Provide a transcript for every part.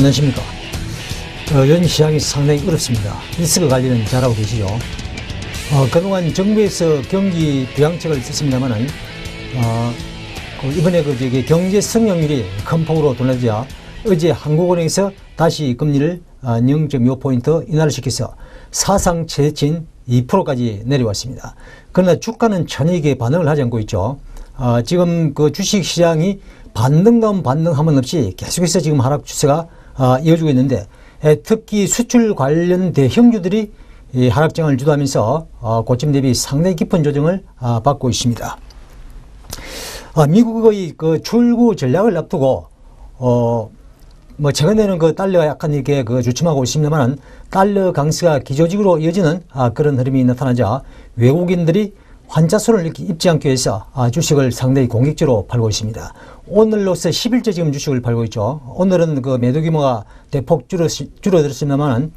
안녕하십니까. 연 시장이 상당히 어렵습니다. 리스크 관리는 잘하고 계시죠. 그동안 정부에서 경기 부양책을 썼습니다만은, 이번에 경제 성장률이 큰 폭으로 둔화되자 어제 한국은행에서 다시 금리를 0.25포인트 인하를 시켜서 사상 최대치인 2%까지 내려왔습니다. 그러나 주가는 전혀 이게 반응을 하지 않고 있죠. 지금 그 주식 시장이 반등다운 반등 한번 없이 계속해서 지금 하락 추세가 이어지고 있는데, 특히 수출 관련 대형주들이 이 하락장을 주도하면서 고점 대비 상당히 깊은 조정을 받고 있습니다. 미국의 그 출구 전략을 앞두고 최근에는 그 달러가 약간 이렇게 주춤하고 있습니다만, 달러 강세가 기조직으로 이어지는 그런 흐름이 나타나자 외국인들이 환자손을 이렇게 입지 않기 위해서 주식을 상당히 공격적으로 팔고 있습니다. 오늘로서 10일째 지금 주식을 팔고 있죠. 오늘은 그 매도 규모가 대폭 줄어들었습니다만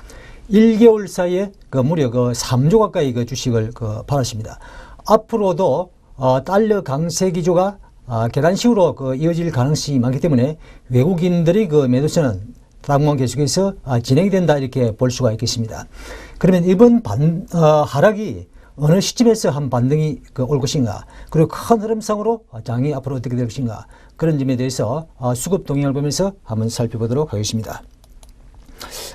1개월 사이에 무려 3조 가까이 주식을 팔았습니다. 앞으로도 달러 강세 기조가 계단식으로 이어질 가능성이 많기 때문에 외국인들이 매도세는 당분간 계속해서 진행이 된다, 이렇게 볼 수가 있겠습니다. 그러면 이번 하락이 어느 시점에서 한 반등이 올 것인가, 그리고 큰 흐름상으로 장이 앞으로 어떻게 될 것인가, 그런 점에 대해서 수급 동향을 보면서 한번 살펴보도록 하겠습니다.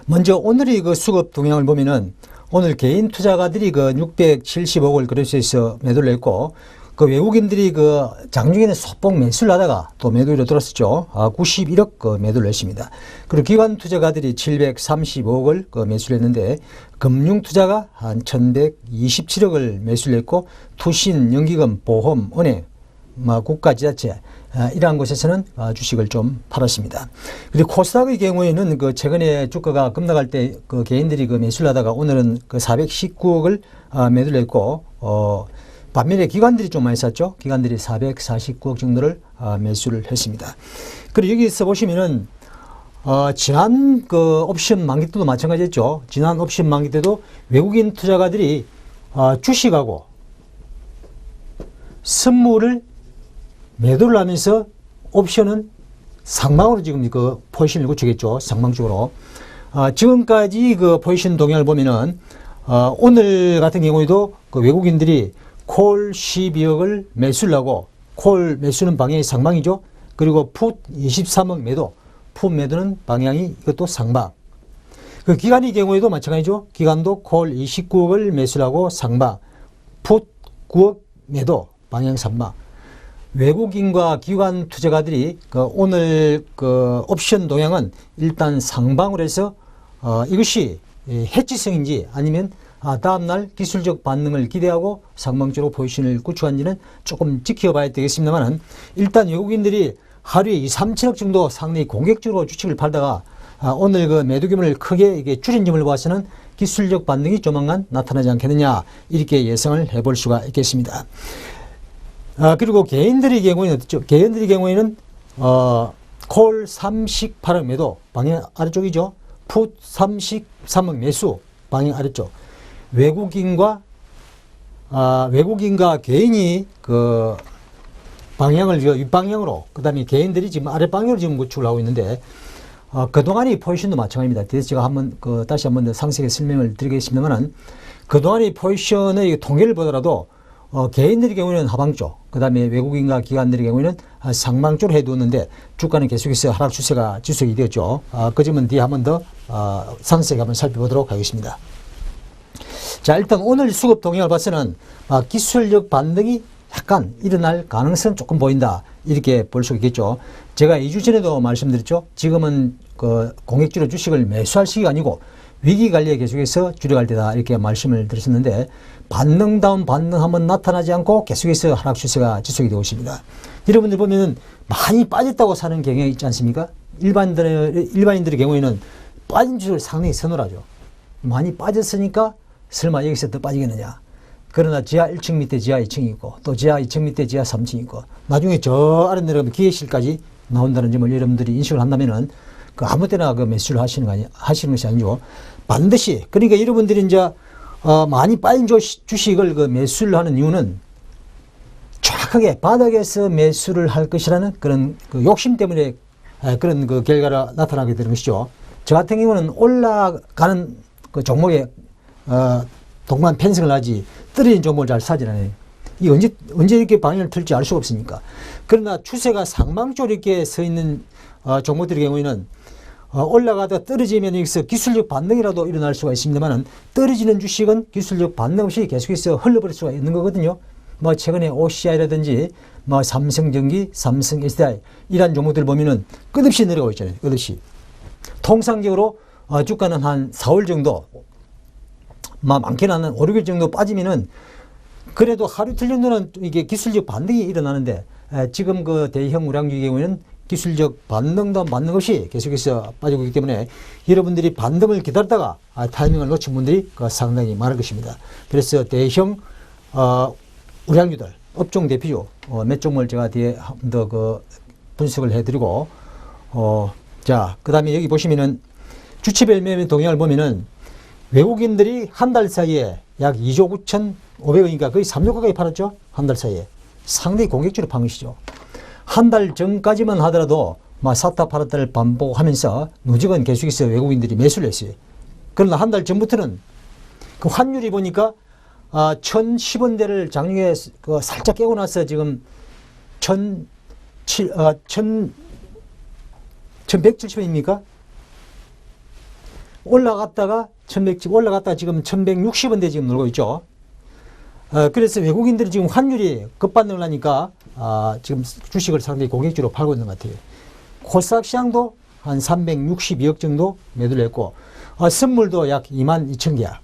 먼저 오늘의 수급 동향을 보면은, 오늘 개인 투자가들이 670억을 거래소에서 매도를 했고, 외국인들이 장중에는 소폭 매수를 하다가 또 매도로 들었었죠. 91억 매도를 했습니다. 그리고 기관 투자가들이 735억을 매수를 했는데, 금융 투자가 한 1127억을 매수를 했고, 투신, 연기금, 보험, 은행, 국가지자체, 이러한 곳에서는 주식을 좀 팔았습니다. 그리고 코스닥의 경우에는 최근에 주가가 급락할 때 개인들이 매수를 하다가 오늘은 419억을 매도를 했고, 반면에 기관들이 좀 많이 샀죠. 기관들이 449억 정도를 매수를 했습니다. 그리고 여기서 보시면은 지난 옵션 만기 때도 마찬가지였죠. 지난 옵션 만기 때도 외국인 투자가들이 주식하고 선물을 매도를 하면서 옵션은 상방으로 지금 포지션을 구축했죠. 상방적으로. 지금까지 포지션 동향을 보면은 오늘 같은 경우에도 외국인들이 콜 12억을 매수를 하고, 콜 매수는 방향이 상방이죠. 그리고 풋 23억 매도, 풋 매도는 방향이 이것도 상방. 기관의 경우에도 마찬가지죠. 기관도 콜 29억을 매수를 하고 상방, 풋 9억 매도, 방향 상방. 외국인과 기관 투자가들이 오늘 옵션 동향은 일단 상방으로 해서 이것이 해지성인지 아니면 다음날 기술적 반응을 기대하고 상방적으로 포지션을 구축한지는 조금 지켜봐야 되겠습니다만, 일단 외국인들이 하루에 2, 3천억 정도 상당히 공격적으로 주식을 팔다가 오늘 매도 규모를 크게 줄인 점을 봐서는 기술적 반등이 조만간 나타나지 않겠느냐, 이렇게 예상을 해볼 수가 있겠습니다. 그리고 개인들의 경우에는 어떻죠? 개인들의 경우에는 콜 38억 매도, 방향 아래쪽이죠. 풋 33억 매수, 방향 아래쪽. 외국인과 개인이 방향을 윗방향으로, 그 다음에 개인들이 지금 아랫방향으로 지금 구축을 하고 있는데, 그동안의 포지션도 마찬가지입니다. 그래서 제가 다시 한번 더 상세하게 설명을 드리겠습니다만, 그동안의 포지션의 통계를 보더라도, 개인들의 경우에는 하방 쪽, 그 다음에 외국인과 기관들의 경우에는 상방 쪽으로 해두었는데, 주가는 계속해서 하락 추세가 지속이 되었죠. 그 점은 뒤에 한번 더 상세하게 한번 살펴보도록 하겠습니다. 자, 일단 오늘 수급 동향을 봐서는 기술적 반등이 약간 일어날 가능성 조금 보인다, 이렇게 볼 수 있겠죠. 제가 2주 전에도 말씀드렸죠. 지금은 공격적으로 주식을 매수할 시기가 아니고 위기 관리에 계속해서 줄여갈 때다, 이렇게 말씀을 드렸었는데, 반등다운 반등 한번 나타나지 않고 계속해서 하락 추세가 지속이 되고 있습니다. 여러분들 보면은 많이 빠졌다고 사는 경향이 있지 않습니까? 일반인들의 경우에는 빠진 주식을 상당히 선호하죠. 많이 빠졌으니까 설마 여기서 더 빠지겠느냐. 그러나 지하 1층 밑에 지하 2층이 있고, 또 지하 2층 밑에 지하 3층이 있고, 나중에 저 아래 내려가면 기계실까지 나온다는 점을 여러분들이 인식을 한다면은 아무 때나 매수를 하시는 것이 아니죠. 반드시. 그러니까 여러분들이 이제 많이 빠진 주식을 매수를 하는 이유는 정확하게 바닥에서 매수를 할 것이라는 그런 욕심 때문에 그런 결과가 나타나게 되는 것이죠. 저 같은 경우는 올라가는 그 종목에 동반 편승을 하지 떨어진 종목을 잘 사질 않아요. 이 언제 이렇게 방향을 틀지 알 수가 없으니까. 그러나 추세가 상방적으로 이렇게 서 있는 종목들의 경우에는 올라가다 떨어지면 여기서 기술적 반등이라도 일어날 수가 있습니다만 떨어지는 주식은 기술적 반등 없이 계속해서 흘러버릴 수가 있는 거거든요. 뭐 최근에 OCI라든지 뭐 삼성전기, 삼성 SDI 이런 종목들 보면은 끝없이 내려가고 있잖아요. 끝없이. 통상적으로 주가는 한 4월 정도, 많게는 한 5, 6일 정도 빠지면은 그래도 하루 이틀 정도는 이게 기술적 반등이 일어나는데 지금 그 대형 우량주의 경우에는 기술적 반등도 반등 없이 계속해서 빠지고 있기 때문에 여러분들이 반등을 기다렸다가 타이밍을 놓친 분들이 상당히 많을 것입니다. 그래서 대형 우량주들 업종 대표주 몇 종목을 제가 뒤에 한 번 더 분석을 해드리고 자, 그 다음에 여기 보시면은 주치별 매매 동향을 보면은 외국인들이 한 달 사이에 약 2조 9,500원이니까 거의 3조 가까이 팔았죠. 한 달 사이에. 상당히 공격적으로 판 것이죠. 한 달 전까지만 하더라도 샀다 팔았다를 반복하면서 누적은 계속해서 외국인들이 매수를 했어요. 그러나 한 달 전부터는 그 환율이 보니까 1,010원대를 작년에 살짝 깨고 나서 지금 1,170원입니까? 올라갔다가 1,110 올라갔다가 지금 1,160원대 지금 놀고 있죠. 그래서 외국인들이 지금 환율이 급반등을 하니까 지금 주식을 상당히 공격적으로 팔고 있는 것 같아요. 코스닥 시장도 한 362억 정도 매도를 했고 선물도 약 22,000계약.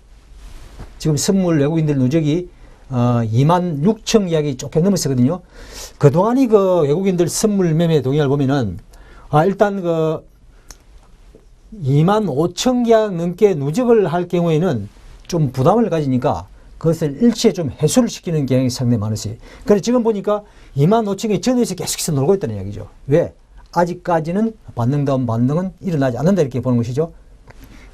지금 선물 외국인들 누적이 26,000계약이 조금 넘었거든요. 그동안이 그 외국인들 선물 매매 동향을 보면은 일단 그 25,000계약 넘게 누적을 할 경우에는 좀 부담을 가지니까 그것을 일시에 좀 해소를 시키는 경향이 상당히 많으세요. 그래서 지금 보니까 25,000개 전에서 계속해서 놀고 있다는 이야기죠. 왜? 아직까지는 반등다운 반등은 일어나지 않는다 이렇게 보는 것이죠.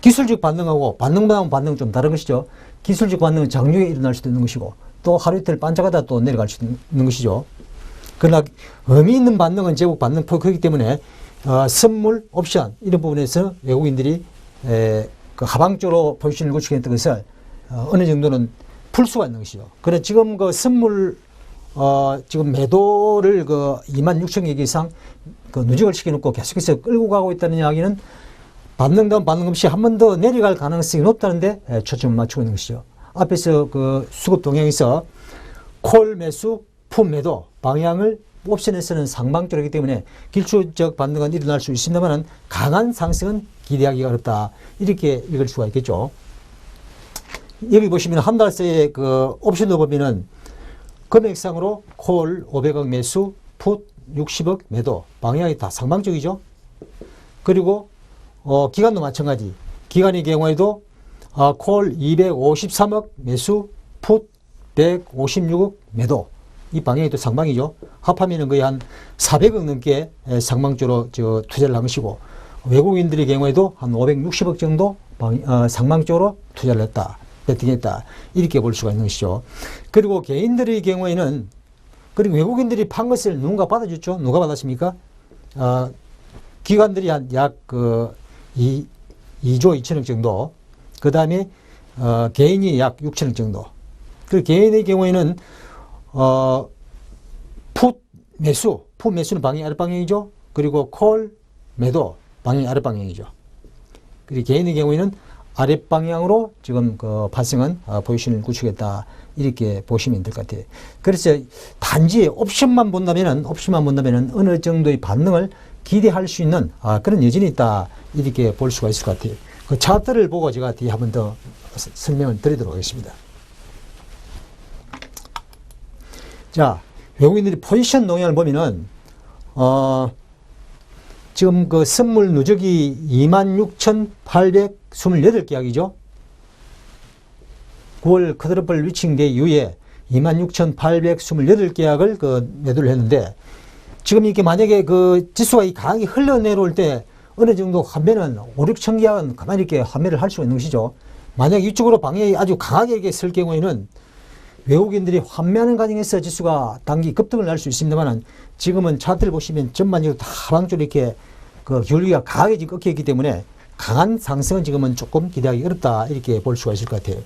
기술적 반등하고 반등다운 반등은 좀 다른 것이죠. 기술적 반등은 장중에 일어날 수도 있는 것이고 또 하루 이틀 반짝하다 또 내려갈 수도 있는 것이죠. 그러나 의미 있는 반등은 제국 반등 폭이기 때문에 선물, 옵션 이런 부분에서 외국인들이 그 하방적으로 포지션을 구축했던 것을 어느 정도는 풀 수가 있는 것이죠. 그래 지금 그 선물 지금 매도를 그 26,000개 이상 그 누적을 시켜놓고 계속해서 끌고 가고 있다는 이야기는 반등다운 반등 없이 한 번 더 내려갈 가능성이 높다는데 초점을 맞추고 있는 것이죠. 앞에서 그 수급 동향에서 콜 매수, 풋 매도 방향을 옵션에서는 상방적이기 때문에 기술적 반등은 일어날 수 있습니다만 강한 상승은 기대하기가 어렵다. 이렇게 읽을 수가 있겠죠. 여기 보시면 한 달 새에 그 옵션도 보면은 금액상으로 콜 500억 매수, 풋 60억 매도 방향이 다 상방적이죠. 그리고 기간도 마찬가지. 기간의 경우에도 콜 253억 매수, 풋 156억 매도. 이 방향이 또 상방이죠. 합하면은 거의 한 400억 넘게 상방적으로 투자를 한 것이고 외국인들의 경우에도 한 560억 정도 상방적으로 투자를 했다. 베팅했다. 이렇게 볼 수가 있는 것이죠. 그리고 개인들의 경우에는 그리고 외국인들이 판 것을 누군가 받아줬죠. 누가 받았습니까? 기관들이 한 약 2조 2천억 정도. 그 다음에 개인이 약 6천억 정도. 그 개인의 경우에는 풋 매수는 방향 아랫방향이죠. 그리고 콜 매도 방향 아랫방향이죠. 그리고 개인의 경우에는 아랫방향으로 지금 그 발생한 포지션을 구축했다. 이렇게 보시면 될 것 같아요. 그래서 단지 옵션만 본다면은 어느 정도의 반등을 기대할 수 있는 그런 여진이 있다. 이렇게 볼 수가 있을 것 같아요. 그 차트를 보고 제가 뒤에 한 번 더 설명을 드리도록 하겠습니다. 자, 외국인들이 포지션 동향을 보면은, 지금 그 선물 누적이 26,828계약이죠. 9월 컷오프 리칭데이 이후에 26,828계약을 그 매도를 했는데, 지금 이렇게 만약에 그 지수가 강하게 흘러내려올 때 어느 정도 환매는 5, 6천 계약은 가만히 이렇게 환매를 할 수가 있는 것이죠. 만약 이쪽으로 방향이 아주 강하게 이렇게 쓸 경우에는 외국인들이 환매하는 과정에서 지수가 단기 급등을 할 수 있습니다만 지금은 차트를 보시면 전반적으로 다 하방적으로 이렇게 그 기울기가 강하게 지금 꺾여 있기 때문에 강한 상승은 지금은 조금 기대하기 어렵다 이렇게 볼 수가 있을 것 같아요.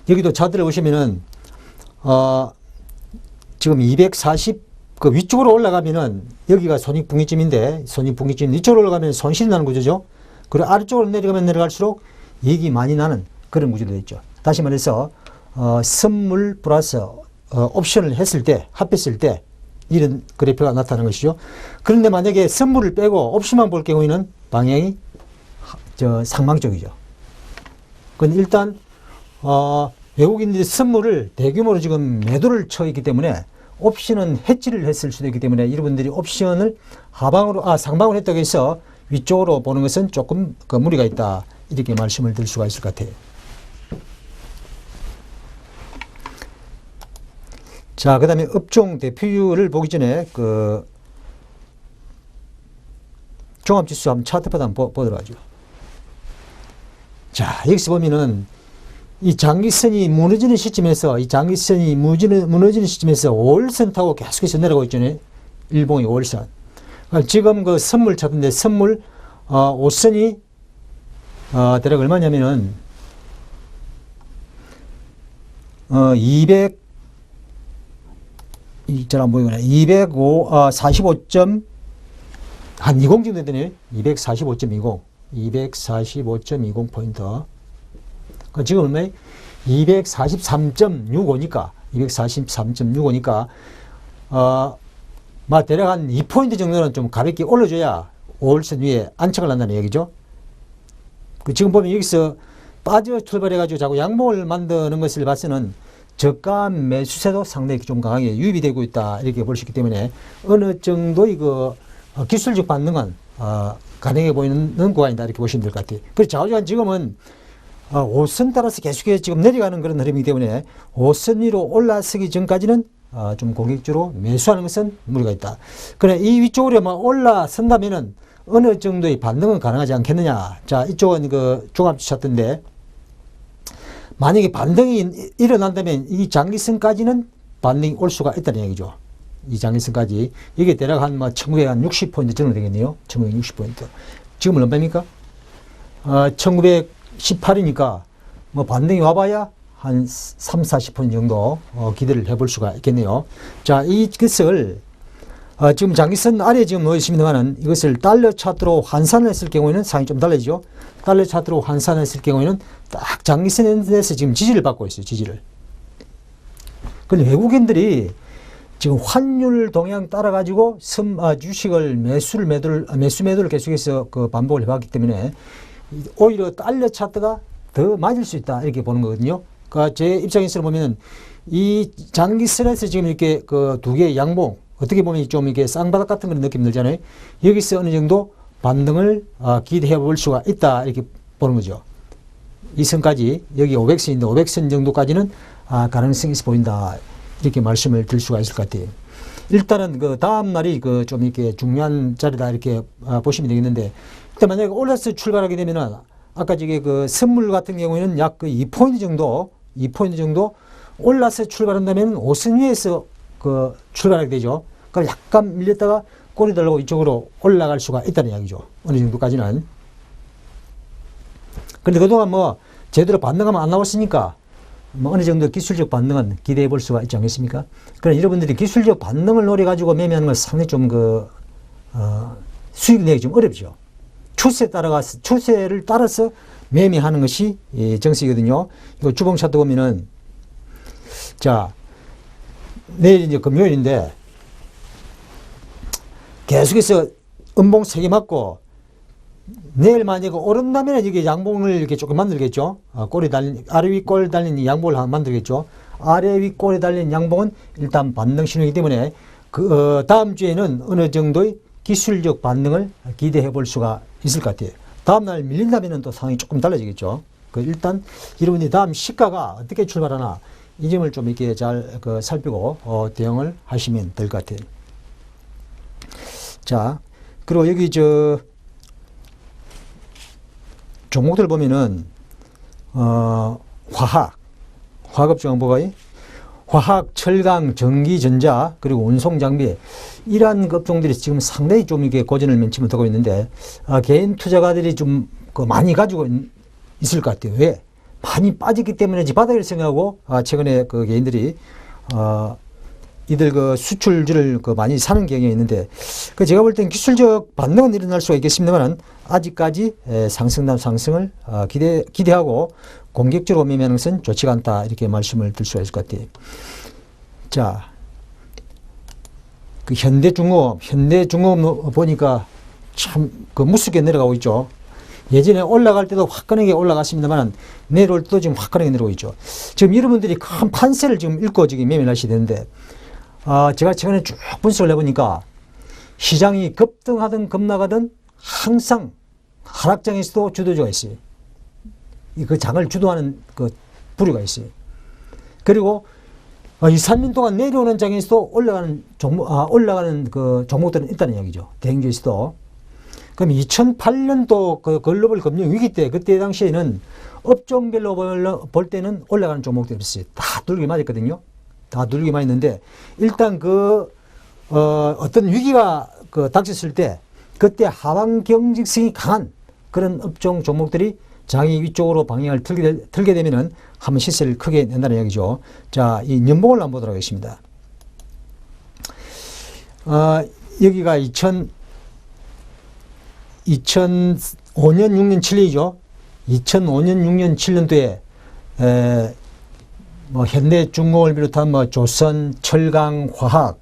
여기도 차트를 보시면은 지금 240 그 위쪽으로 올라가면은 여기가 손익분기점인데 손익분기점 이쪽으로 올라가면 손실이 나는 구조죠. 그리고 아래쪽으로 내려가면 내려갈수록 이익이 많이 나는 그런 구조로 되어 있죠. 다시 말해서 선물 플러스 옵션을 했을 때 합했을 때 이런 그래프가 나타나는 것이죠. 그런데 만약에 선물을 빼고 옵션만 볼 경우에는 방향이 상방 쪽이죠. 그건 일단 외국인들이 선물을 대규모로 지금 매도를 쳐 있기 때문에 옵션은 해지를 했을 수도 있기 때문에 여러분들이 옵션을 상방으로 했다고 해서 위쪽으로 보는 것은 조금 무리가 있다 이렇게 말씀을 드릴 수가 있을 것 같아요. 자, 그 다음에 업종 대표율을 보기 전에 종합지수 한번 차트표도 한번 보도록 하죠. 자, 여기서 보면은 이 장기선이 무너지는 시점에서 5월선 타고 계속해서 내려가고 있잖아요. 일봉이 5월선. 지금 그 선물 차트인데 선물 5선이 대략 얼마냐면은 245점 한 20 정도 되네요. 245.20 포인트. 지금 얼마에 243.65니까 대략 한 2포인트 정도는 좀 가볍게 올려줘야 5월선 위에 안착을 한다는 얘기죠. 지금 보면 여기서 빠져 출발해가지고 자꾸 양봉을 만드는 것을 봐서는 저가 매수세도 상당히 좀 강하게 유입이 되고 있다 이렇게 볼 수 있기 때문에 어느 정도의 기술적 반등은 가능해 보이는 구간이다 이렇게 보시면 될 것 같아요. 그래서 좌우지간 지금은 5선 따라서 계속해서 지금 내려가는 그런 흐름이기 때문에 5선 위로 올라서기 전까지는 좀 공격적으로 매수하는 것은 무리가 있다. 그러나 이 위쪽으로 올라선다면은 어느 정도의 반등은 가능하지 않겠느냐. 자, 이쪽은 종합지수 차트인데 만약에 반등이 일어난다면 이 장기선까지는 반등이 올 수가 있다는 얘기죠. 이 장기선까지. 이게 대략 한 1960포인트 정도 되겠네요. 1960포인트. 지금은 얼마입니까? 1918이니까 반등이 와봐야 한 3, 40포인트 정도 기대를 해볼 수가 있겠네요. 자, 이것을 지금 장기선 아래에 지금 놓여 있습니다만은 이것을 달러 차트로 환산을 했을 경우에는 상황이 좀 달라지죠. 달러 차트로 환산을 했을 경우에는 딱 장기선에서 지금 지지를 받고 있어요. 지지를. 그런데 외국인들이 지금 환율 동향 따라 가지고 주식을 매수 매도를 계속해서 반복을 해왔기 때문에 오히려 달러 차트가 더 맞을 수 있다 이렇게 보는 거거든요. 그러니까 제 입장에서 보면 이 장기선에서 지금 이렇게 두 개의 양봉 어떻게 보면 좀 이렇게 쌍바닥 같은 그런 느낌 들잖아요. 여기서 어느 정도 반등을 기대해 볼 수가 있다 이렇게 보는 거죠. 이 선까지 여기 500선인데 500선 정도까지는 가능성이 있어 보인다 이렇게 말씀을 드릴 수가 있을 것 같아요. 일단은 다음 날이 좀 이렇게 중요한 자리다 이렇게 보시면 되겠는데 일단 만약에 올라서 출발하게 되면은 아까 저기 선물 같은 경우에는 약 2포인트 정도 올라서 출발한다면 5선 위에서 출발하게 되죠. 그럼 약간 밀렸다가 꼬리 달라고 이쪽으로 올라갈 수가 있다는 이야기죠. 어느 정도까지는. 그런데 그동안 제대로 반등하면 안 나왔으니까 어느 정도 기술적 반등은 기대해 볼 수가 있지 않겠습니까? 그러나 여러분들이 기술적 반등을 노려가지고 매매하는 건 상당히 좀 수익 내기 좀 어렵죠. 추세를 따라서 매매하는 것이 정석이거든요. 이거 주봉 차트 보면은 자, 내일 이제 금요일인데 계속해서 음봉 3개 맞고 내일 만약에 오른다면 이게 양봉을 이렇게 조금 만들겠죠. 아래 위 꼴 달린 이 양봉을 하나 만들겠죠. 아래 위 꼴에 달린 양봉은 일단 반등 신호이기 때문에 다음 주에는 어느 정도의 기술적 반등을 기대해 볼 수가 있을 것 같아요. 다음 날 밀린다면 또 상황이 조금 달라지겠죠. 일단 여러분이 다음 시가가 어떻게 출발하나 이 점을 좀 이렇게 잘 살피고 대응을 하시면 될 것 같아요. 자, 그리고 여기 종목들 보면은 화학업종 보가요. 화학, 철강, 전기, 전자, 그리고 운송 장비 이러한 업종들이 지금 상당히 좀 이게 고전을 면치면 되고 있는데 개인 투자가들이 좀 많이 가지고 있을 것 같아요. 왜? 많이 빠졌기 때문에 바닥을 생각하고 최근에 그 개인들이 이들 그 수출주를 많이 사는 경향이 있는데 제가 볼 땐 기술적 반등은 일어날 수가 있겠습니다만 아직까지 상승단 상승을 기대하고 공격적으로 매매하는 것은 좋지가 않다 이렇게 말씀을 드릴 수가 있을 것 같아요. 자, 그 현대중공업 보니까 참 그 무섭게 내려가고 있죠. 예전에 올라갈 때도 화끈하게 올라갔습니다만 내려올 때도 지금 화끈하게 내려오고 있죠. 지금 여러분들이 큰 판세를 지금 읽고 지금 매매를 하셔야 되는데 제가 최근에 쭉 분석을 해보니까 시장이 급등하든 급락하든 항상 하락장에서도 주도주가 있어요. 그 장을 주도하는 그 부류가 있어요. 그리고 2, 3년 동안 내려오는 장에서도 올라가는 그 종목들은 있다는 이야기죠. 대형주에서도. 그럼 2008년도 그 글로벌 금융 위기 때 그때 당시에는 업종별로 볼 때는 올라가는 종목들이 있어요. 다 두들겨 맞았거든요. 다 두들겨 맞았는데 일단 어떤 위기가 닥쳤을 때 그때 하방 경직성이 강한 그런 업종 종목들이 장이 위쪽으로 방향을 틀게 되면은 한번 시세를 크게 낸다는 이야기죠. 자, 이 연봉을 한번 보도록 하겠습니다. 여기가 2005년, 6년, 7년이죠. 2005년, 6년, 7년도에 현대중공을 비롯한 조선, 철강, 화학,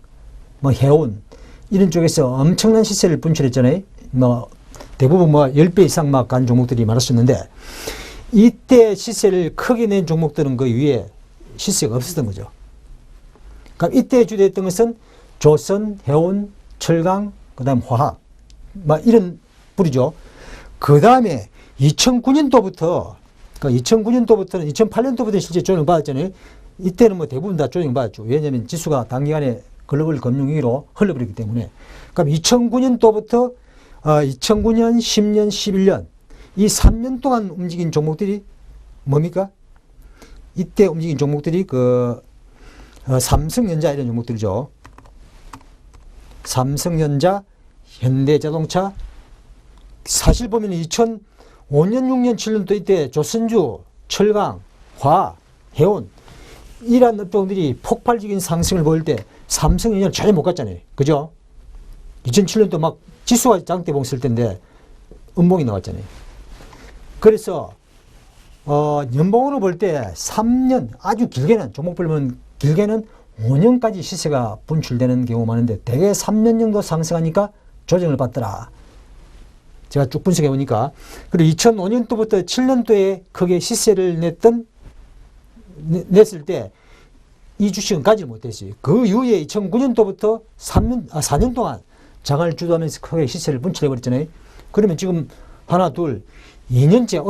해운 이런 쪽에서 엄청난 시세를 분출했잖아요. 대부분 10배 이상 간 종목들이 많았었는데 이때 시세를 크게 낸 종목들은 그 위에 시세가 없었던 거죠. 그러니까 이때 주도했던 것은 조선, 해운, 철강, 그 다음 화학 이런 뿌리죠. 그 다음에 2009년도부터 그러니까 2009년도부터는 2008년도부터 실제 조정 받았잖아요. 이때는 대부분 다 조정 받았죠. 왜냐하면 지수가 단기간에 글로벌 금융위기로 흘러버렸기 때문에. 그럼 2009년도부터 2009년, 10년, 11년 이 3년 동안 움직인 종목들이 뭡니까? 이때 움직인 종목들이 삼성전자 이런 종목들이죠. 삼성전자, 현대자동차. 사실 보면 2005년, 6년, 7년도 이때 조선주, 철강, 화학, 해운 이러한 업종들이 폭발적인 상승을 보일 때 삼성전자는 전혀 못 갔잖아요. 그죠? 2007년도 지수가 장대 봉쓸 때인데 음봉이 나왔잖아요. 그래서 연봉으로 볼 때 3년 아주 길게는 종목별로 보면 길게는 5년까지 시세가 분출되는 경우가 많은데 대개 3년 정도 상승하니까 조정을 받더라. 제가 쭉 분석해 보니까 그리고 2005년도부터 7년도에 크게 시세를 냈을 때 이 주식은 가지 못했어요. 그 이후에 2009년도부터 4년 동안 장을 주도하면서 크게 시세를 분출해 버렸잖아요. 그러면 지금 하나, 둘, 2년째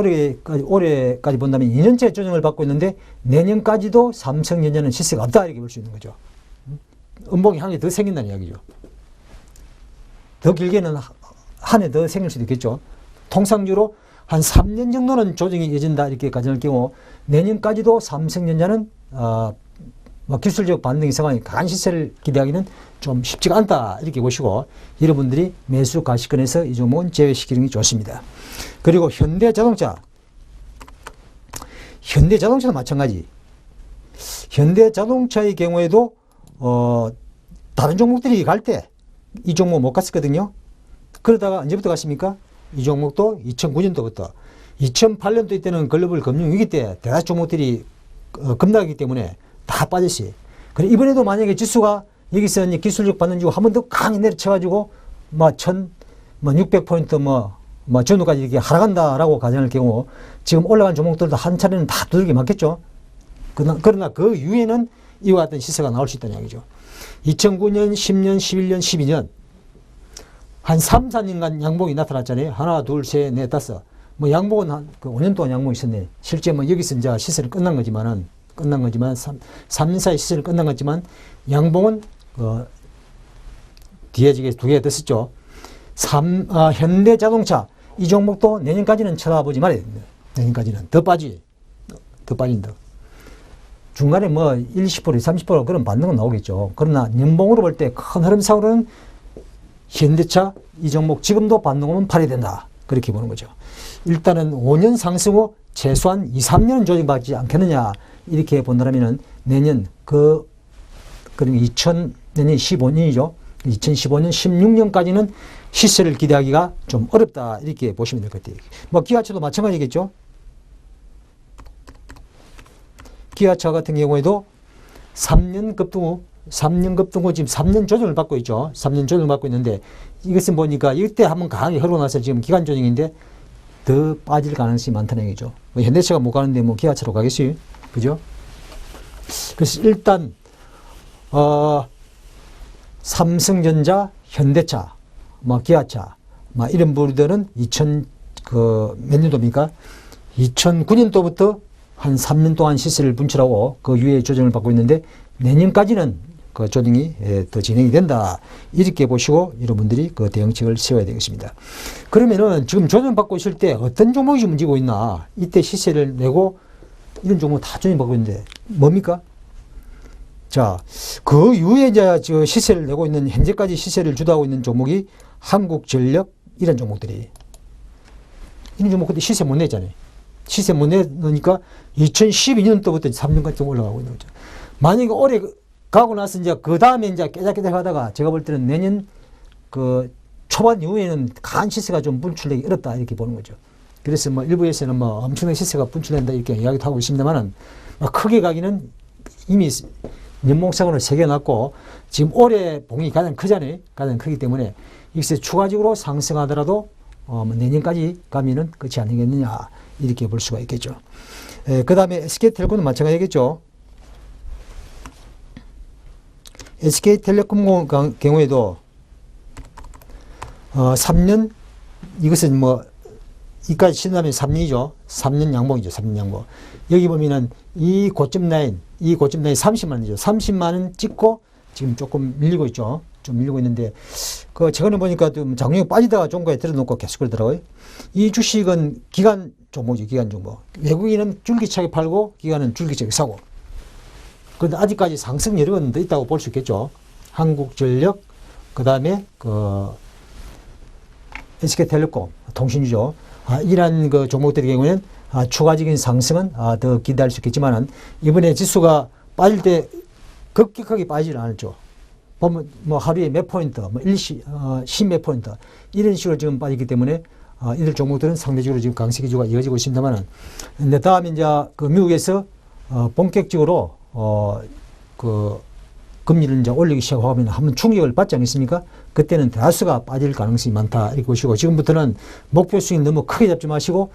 올해까지 본다면 2년째 조정을 받고 있는데 내년까지도 삼성전자는 시세가 없다 이렇게 볼 수 있는 거죠. 음봉이 한 개 더 생긴다는 이야기죠. 더 길게는 한 해 더 생길 수도 있겠죠. 통상적으로 한 3년 정도는 조정이 이어진다 이렇게 가정할 경우 내년까지도 삼성전자는 기술적 반등이 상황이 강한 시세를 기대하기는 좀 쉽지가 않다 이렇게 보시고 여러분들이 매수 가시권에서 이 종목은 제외시키는 게 좋습니다. 그리고 현대자동차도 마찬가지. 현대자동차의 경우에도 다른 종목들이 갈 때 이 종목 못 갔었거든요. 그러다가 언제부터 갔습니까? 이 종목도 2009년도부터 2008년도 이때는 글로벌 금융위기 때 대다수 종목들이 급락하기 때문에 다 빠졌어요. 그래 이번에도 만약에 지수가 여기서 기술적 반등 주고 한 번 더 강하게 내려쳐가지고 1600포인트 전후까지 이렇게 하락한다라고 가정할 경우 지금 올라간 종목들도 한 차례는 다 두들겨 맞겠죠. 그러나 그 이후에는 이와 같은 시세가 나올 수 있다는 이야기죠. 2009년, 10년, 11년, 12년 한 3, 4년간 양봉이 나타났잖아요. 하나, 둘, 셋, 넷, 다섯. 양봉은 한 5년 동안 양봉이 있었네. 실제 여기서 이제 시세를 끝난 거지만 3년 사이 시세를 끝난 거지만 양봉은 뒤에 두 개가 됐었죠. 현대자동차 이 종목도 내년까지는 쳐다보지 말아야 됩니다. 내년까지는 더 빠진다. 중간에 뭐 20%, 30% 그런 반등은 나오겠죠. 그러나 연봉으로 볼 때 큰 흐름상으로는 현대차 이 종목 지금도 반등 오면 팔이 된다. 그렇게 보는 거죠. 일단은 5년 상승 후 최소한 2, 3년은 조정받지 않겠느냐. 이렇게 본다면은 내년 그러니까 내년 15년이죠. 2015년, 16년까지는 시세를 기대하기가 좀 어렵다. 이렇게 보시면 될 것 같아요. 뭐 기아차도 마찬가지겠죠. 기아차 같은 경우에도 3년 급등 후 지금 3년 조정을 받고 있죠. 3년 조정을 받고 있는데 이것은 보니까 이때 한번 강하게 흐르고 나서 지금 기간 조정인데 더 빠질 가능성이 많다는 얘기죠. 뭐 현대차가 못 가는데 뭐 기아차로 가겠어요. 그죠? 그래서 일단 삼성전자, 현대차, 뭐 기아차, 뭐 이런 부류들은 몇 년도입니까? 2009년도부터 한 3년 동안 시세를 분출하고 그 이후에 조정을 받고 있는데 내년까지는 그 조정이 더 진행이 된다. 이렇게 보시고 여러분들이 그 대응책을 세워야 되겠습니다. 그러면은 지금 조정받고 있을 때 어떤 종목이 문제고 있나? 이때 시세를 내고 이런 종목 다 조정받고 있는데 뭡니까? 자, 그 이후에 이제 저 시세를 내고 있는 현재까지 시세를 주도하고 있는 종목이 한국전력 이런 종목들이 이런 종목들이 시세 못 내잖아요. 시세 못 내니까 2012년도부터 3년까지 올라가고 있는 거죠. 만약에 올해 가고 나서 이제 그 다음에 이제 깨작깨작 하다가 제가 볼 때는 내년 그 초반 이후에는 강한 시세가 좀 분출되기 어렵다 이렇게 보는 거죠. 그래서 뭐 일부에서는 뭐 엄청난 시세가 분출된다 이렇게 이야기도 하고 있습니다만은 크게 가기는 이미 연봉상으로 새겨놨고 지금 올해 봉이 가장 크잖아요. 가장 크기 때문에 이것이 추가적으로 상승하더라도 내년까지 가면은 끝이 아니겠느냐 이렇게 볼 수가 있겠죠. 그 다음에 SK텔레콤도 마찬가지겠죠. SK텔레콤 경우에도 3년 이것은 뭐 이까지 친다면 3년이죠. 3년 양봉이죠. 3년 양봉. 여기 보면은 이 고점 라인 30만 원이죠. 30만 원 찍고 지금 조금 밀리고 있죠. 좀 밀리고 있는데 그 최근에 보니까 좀 장중에 빠지다가 종가에 들어놓고 계속 그러더라고요. 이 주식은 기간 종목이죠. 기간 종목. 외국인은 줄기차게 팔고 기관은 줄기차게 사고. 그런데 아직까지 상승 여력은 더 있다고 볼 수 있겠죠. 한국전력, 그 다음에 SK텔레콤, 통신주죠. 이러한 그 종목들의 경우에는 추가적인 상승은 더 기대할 수 있겠지만은 이번에 지수가 빠질 때 급격하게 빠지질 않았죠. 보면 뭐 하루에 몇 포인트, 뭐 10몇 포인트 이런 식으로 지금 빠지기 때문에 이들 종목들은 상대적으로 지금 강세 기조가 이어지고 있습니다만은 근데 다음에 이제 그 미국에서 본격적으로 그 금리를 이제 올리기 시작하면 한번 충격을 받지 않겠습니까? 그때는 다수가 빠질 가능성이 많다 이렇게 보시고 지금부터는 목표 수익 너무 크게 잡지 마시고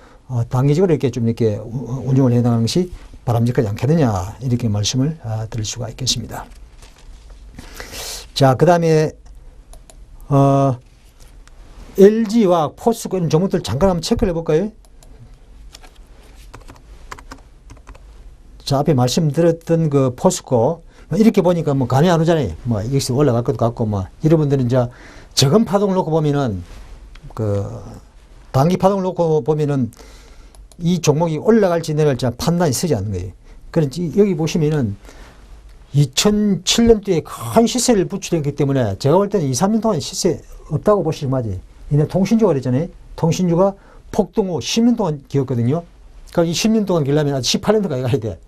단기적으로 이렇게 좀 이렇게 운용을 해 나가는 것이 바람직하지 않겠느냐 이렇게 말씀을 드릴 수가 있겠습니다. 자, 그 다음에 LG와 포스코 이런 종목들 잠깐 한번 체크를 해볼까요? 자, 앞에 말씀드렸던 그 포스코 이렇게 보니까 뭐 감이 안 오잖아요. 뭐 여기서 올라갈 것도 같고 뭐 여러분들은 이제 적은 파동을 놓고 보면은 그 단기 파동을 놓고 보면은 이 종목이 올라갈지 내려갈지 판단이 서지 않는 거예요. 그런지 여기 보시면은 2007년도에 큰 시세를 부추겼기 때문에 제가 볼 때는 2, 3년 동안 시세 없다고 보시면 맞아요. 이제 통신주가 그랬잖아요. 통신주가 폭등 후 10년 동안 기었거든요. 그러니까 이 10년 동안 기려면 18년도까지 가야 돼.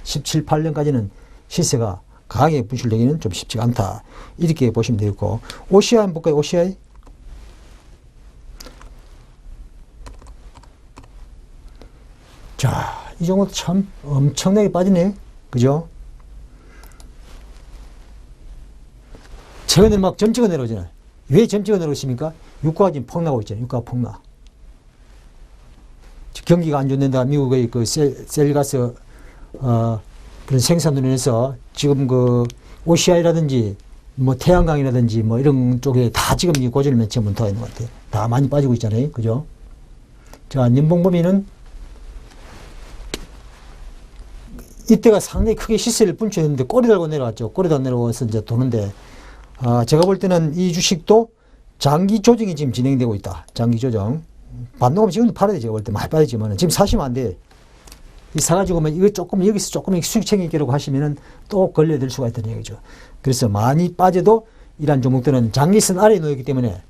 17, 18년까지는 시세가 강하게 분출되기는 좀 쉽지가 않다. 이렇게 보시면 되겠고. OCI 한번 볼까요? OCI. 자, 이 종목도 참 엄청나게 빠지네. 그죠? 최근에 막 점찍어 내려오잖아요. 왜 점찍어 내려오십니까? 유가가 지금 폭락하고 있잖아요. 유가가 폭락. 경기가 안 좋는데 미국의 그 셀가스 그런 생산으로 인해서 지금 그 OCI라든지 뭐 태양광이라든지 뭐 이런 쪽에 다 지금 이 고전을 맺지 못하고 있는 것 같아요. 다 많이 빠지고 있잖아요. 그죠? 자, 연봉범위는 이때가 상당히 크게 시세를 분출했는데 꼬리 달고 내려왔죠. 꼬리 달고 내려와서 이제 도는데 제가 볼 때는 이 주식도 장기 조정이 지금 진행되고 있다. 장기 조정. 반동하면 지금도 팔아야 돼. 제가 볼 때 많이 빠지지만 지금 사시면 안 돼. 사가지고 이거 조금 여기서 조금 수익 챙기기라고 하시면은 또 걸려들 수가 있다는 얘기죠. 그래서 많이 빠져도 이러한 종목들은 장기선 아래에 놓이기 때문에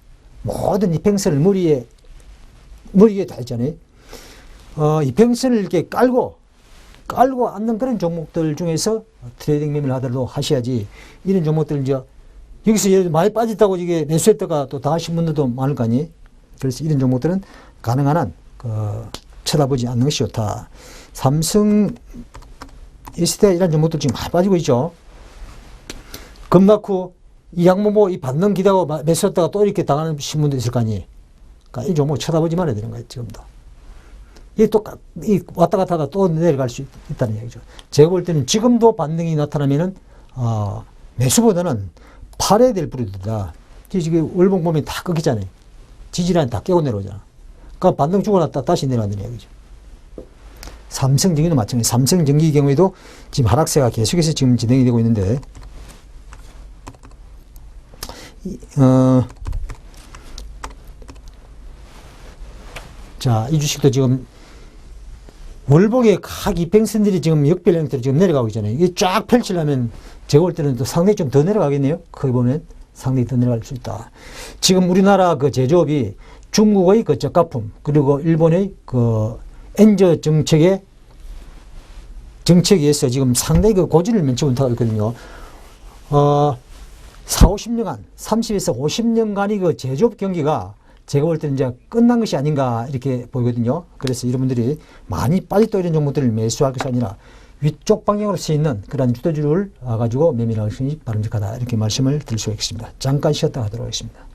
모든 이평선을 머리에 다 있잖아요. 이평선을 이렇게 깔고 앉는 그런 종목들 중에서 트레이딩 매매를 하더라도 하셔야지, 이런 종목들 이제 여기서 예를 들어 많이 빠졌다고 이게 매수했다가 또 당하신 분들도 많을 거 아니에요. 그래서 이런 종목들은 가능한 한 쳐다보지 않는 것이 좋다. 삼성, SDI 이런 종목들 지금 많이 빠지고 있죠. 겁나고 이 양모 이 반등 기다고 매수했다가 또 이렇게 당하는 분도 있을 거 아니에요. 그러니까 이 종목 쳐다보지 말아야 되는 거예요, 지금도. 이 왔다 갔다 하다 또 내려갈 수 있다는 얘기죠. 제가 볼 때는 지금도 반등이 나타나면은, 매수보다는 팔아야 될 뿌리다. 지금 월봉 보면 다 끊기잖아요. 지지라인 다 깨고 내려오잖아. 그러니까 반등 주고 났다 다시 내려간다는 얘기죠. 삼성전기도 마찬가지. 삼성전기 경우에도 지금 하락세가 계속해서 지금 진행이 되고 있는데, 자, 이 주식도 지금 월봉의 각 이평선들이 지금 역별 형태로 지금 내려가고 있잖아요. 이게 쫙 펼치려면 제가 볼 때는 또 상당히 좀 더 내려가겠네요. 거기 보면 상당히 더 내려갈 수 있다. 지금 우리나라 그 제조업이 중국의 그 저가품, 그리고 일본의 그 엔저 정책에 의해서 지금 상당히 그 고지를 면치 못하고 있거든요. 40-50년간, 30에서 50년간이 그 제조업 경기가 제가 볼 때는 이제 끝난 것이 아닌가 이렇게 보이거든요. 그래서 여러분들이 많이 빠졌다 이런 종목들을 매수할 것이 아니라 위쪽 방향으로 쓰이는 그런 주도주를 가지고 매매를 하시니 바람직하다, 이렇게 말씀을 드릴 수 있습니다. 잠깐 쉬었다 하도록 하겠습니다.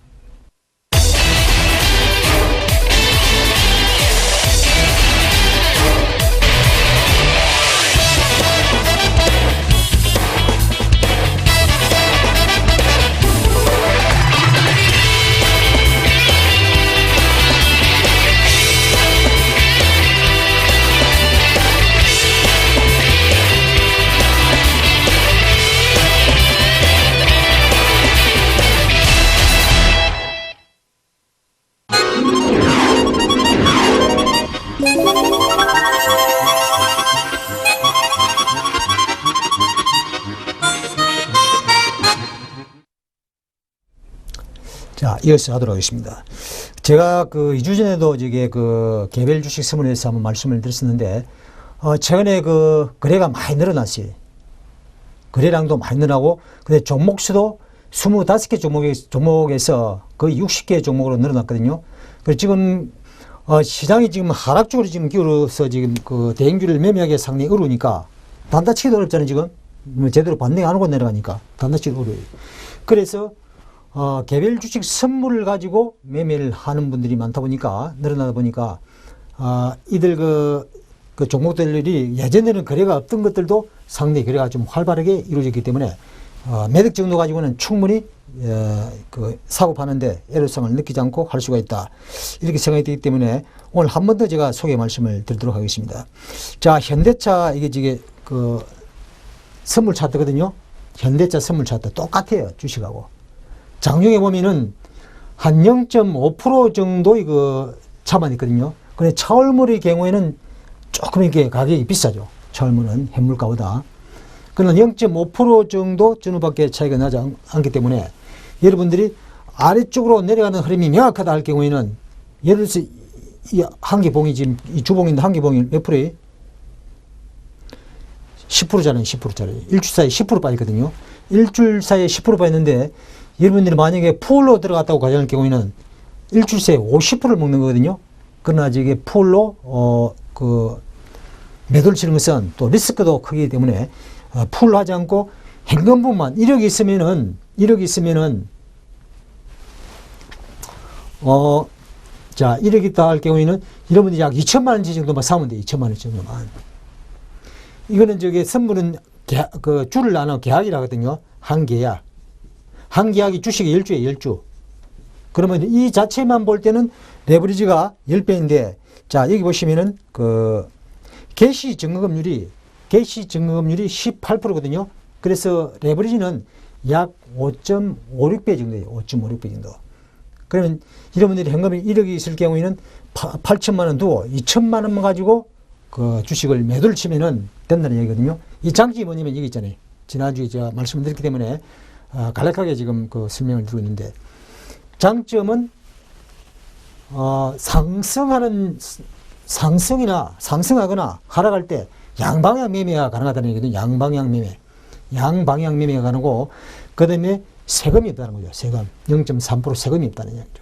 자, 이어서 하도록 하겠습니다. 제가 그 2주 전에도 저게 그 개별 주식 서문에서 한번 말씀을 드렸었는데, 최근에 그 거래가 많이 늘어났어요. 거래량도 많이 늘어나고, 근데 종목 수도 25개 종목에서 거의 60개 종목으로 늘어났거든요. 그래서 지금, 시장이 지금 하락 쪽으로 지금 기울어서 지금 그 대형주를 매매하기 상당히 어려우니까, 단타치기도 어렵잖아요, 지금. 제대로 반등이 안 오고 내려가니까. 단타치기도 어려워요. 그래서, 개별 주식 선물을 가지고 매매를 하는 분들이 많다 보니까, 늘어나다 보니까, 이들 그 종목들이 예전에는 거래가 없던 것들도 상당히 거래가 좀 활발하게 이루어졌기 때문에, 매득 정도 가지고는 충분히, 그 사고 파는데 애로사항을 느끼지 않고 할 수가 있다, 이렇게 생각이 되기 때문에 오늘 한 번 더 제가 소개 말씀을 드리도록 하겠습니다. 자, 현대차, 이게 그 선물 차트거든요. 현대차 선물 차트 똑같아요, 주식하고. 장중에 보면은 한 0.5% 정도의 그 차만 있거든요. 근데 차월물의 경우에는 조금 이렇게 가격이 비싸죠. 차월물은 현물가보다. 그러나 0.5% 정도 전후밖에 차이가 나지 않기 때문에 여러분들이 아래쪽으로 내려가는 흐름이 명확하다 할 경우에는, 예를 들어서 이 한 개 봉이 지금 이 주봉인데 한 개 봉이 몇 프로예요? 10%잖아요. 10%짜리. 일주일 사이에 10% 빠졌거든요. 일주일 사이에 10% 빠졌는데, 여러분들이 만약에 풀로 들어갔다고 가정할 경우에는 일주일 사이에 50%를 먹는 거거든요. 그러나 이게 풀로 매도를 치는 것은 또 리스크도 크기 때문에 풀로 하지 않고 현금분만 1억이 있으면은 자, 1억 있다 할 경우에는 여러분들이 약 2천만 원치 정도만 사면 돼요. 2천만 원치 정도만. 이거는 저기 선물은 그 주를 나눠 계약이라 하거든요. 한 계약. 한 계약이 주식이 10주에 10주. 그러면 이 자체만 볼 때는 레버리지가 10배인데, 자, 여기 보시면은 그 개시 증거금률이 18%거든요. 그래서 레버리지는 약 5.56배 정도예요. 5.56배 정도. 그러면 여러분들이 현금이 1억이 있을 경우에는 8천만 원 두고 2천만 원만 가지고 그 주식을 매도를 치면은 된다는 얘기거든요. 이 장점이 뭐냐면 이게 있잖아요. 지난주에 제가 말씀을 드렸기 때문에 간략하게 지금 그 설명을 드리고 있는데, 장점은 상승하거나 하락할 때 양방향 매매가 가능하다는 얘기거든요. 양방향 매매가 가능하고, 그 다음에 세금이 없다는 거죠. 세금 0.3% 세금이 없다는 얘기죠.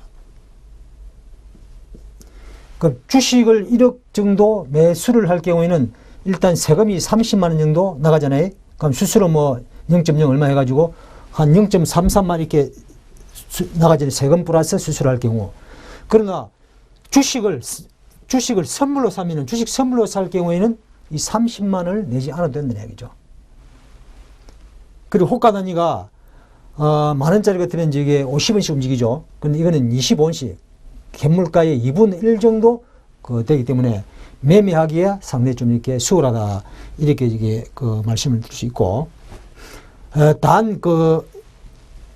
그 주식을 1억 정도 매수를 할 경우에는 일단 세금이 30만 원 정도 나가잖아요. 그럼 수수료 뭐 0.0 얼마 해가지고 한 0.33만 이렇게 나가잖아요. 세금 플러스 수수료 할 경우. 그러나 주식을 선물로 사면은, 주식 선물로 살 경우에는 이 30만 원을 내지 않아도 된다는 얘기죠. 그리고 호가 단위가 만 원짜리 같으면 이게 50원씩 움직이죠. 근데 이거는 25원씩. 갭물가의 2분의 1 정도 되기 때문에 매매하기에 상당히 좀 이렇게 수월하다, 이렇게 이게 그 말씀을 드릴 수 있고, 단 그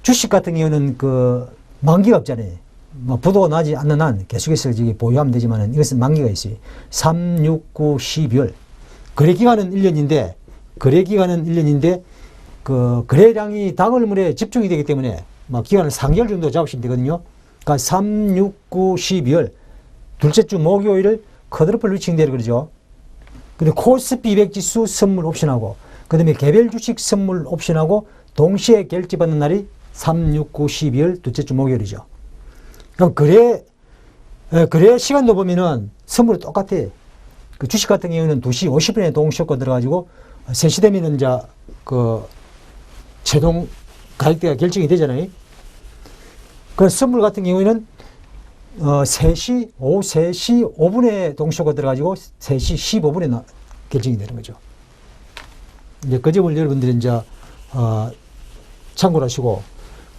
주식 같은 경우는 그 만기가 없잖아요. 뭐 부도가 나지 않는 한 계속해서 이게 보유하면 되지만은 이것은 만기가 있어요. 3, 6, 9, 12월. 거래 기간은 1년인데 그 거래량이 당일물에 집중이 되기 때문에 막 기간을 3개월 정도 잡으시면 되거든요. 그러니까 3, 6, 9, 12월 둘째 주 목요일을 컷오프 리칭데이를 그러죠. 근데 코스피 200 지수 선물 옵션하고, 그 다음에 개별 주식 선물 옵션하고 동시에 결제받는 날이 3, 6, 9, 12월 둘째 주 목요일이죠. 그럼 거래 시간도 보면은 선물이 똑같아. 그 주식 같은 경우는 2시 50분에 동시효과 들어가지고 3시 되면은 이제 그 최종 가격대가 결정이 되잖아요. 그 선물 같은 경우에는 오후 3시 5분에 동시효과 들어가지고 3시 15분에 결정이 되는 거죠. 이제 그 점을 여러분들이 이제 참고를 하시고,